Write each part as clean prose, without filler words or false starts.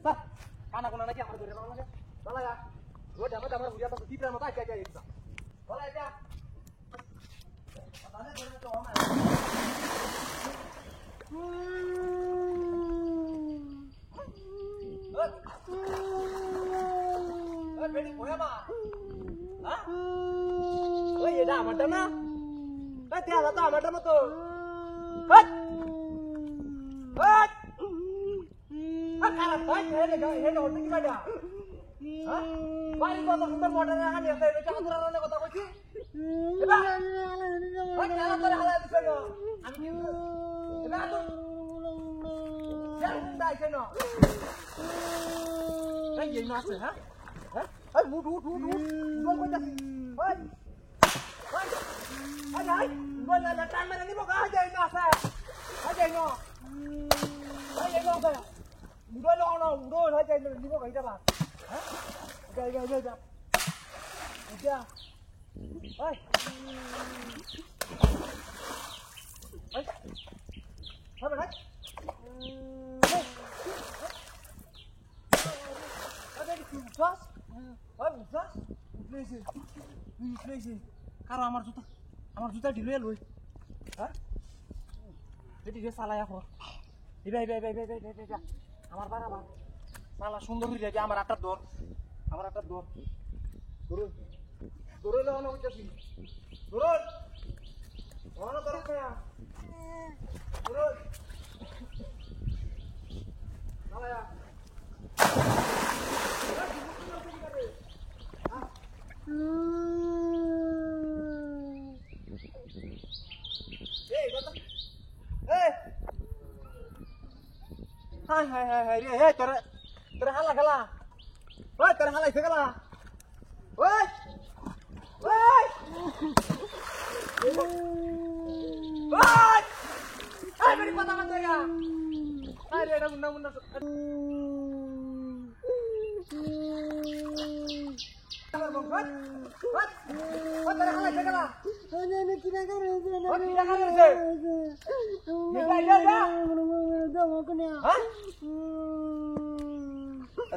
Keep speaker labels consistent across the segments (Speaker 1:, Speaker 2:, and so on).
Speaker 1: Kana kuna lagi amar dore lagi. Bala ya. Gua damar buja ta titra mata aja aja. Bala aja. Patane dore to oma. Bedi koya ba? Ha? Oi ye da amar na? Ka tia da ta amar na to. Hat! Hat! Cara baik head holding কি বাড়া হ্যাঁ বাড়ি কত সুন্দর model রাখা নিয়ে আছে এটা আমরা রান্না কথা কইছি এবা ওই খেলা করে হালা দিছ না আমি কি এবা তো জান দাই কেন এই এই না আছে হ্যাঁ হ্যাঁ এই উঠ বল কই যাচ্ছিস ওই ওই আরে আই বল না টাইম মেরে নিব গা যাই না আছে আই যাই না আই যাই না Udah no, udah aja ini kok kita bang, hah? Udah. Oi, apa kan? Ada di kulkas, inflasi. Karo amar juta di luar loh, hah? Jadi dia salah ya kok. Iba. আমার বাড়া বা শালা সুন্দর হয়ে যাবে আমার আটার দর দূরে লাগানো হইতাছি দূরে ওনা দর না দূরে নালায়া এই কথা এই Hai রে তোরা হালা খেলা ওই তোরা হালা ইছে খেলা ওই আই মেরি কথা মত দেগা আরে এটা মুন্না তোরা হালা ইছে খেলা
Speaker 2: আমি কি না করে
Speaker 1: হ্যাঁ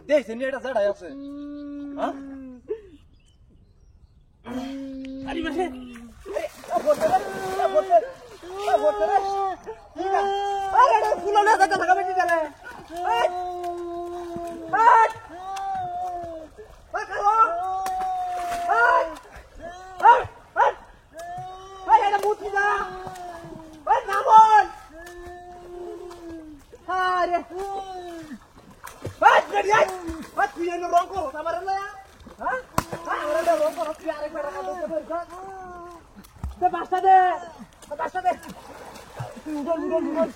Speaker 1: দেখ সে এটা জড় আছে হ্যাঁ আরে বসে বসে আরে এটা ফুলা না কথা লাগাবে কি জানে এটা মুতি না ওই নামন আরে What you know wrong ko? Sama rin na yan? Ha? Ha? Wala na wrong ko. Kiyari para ka doon sa berga. Basta de! Udol.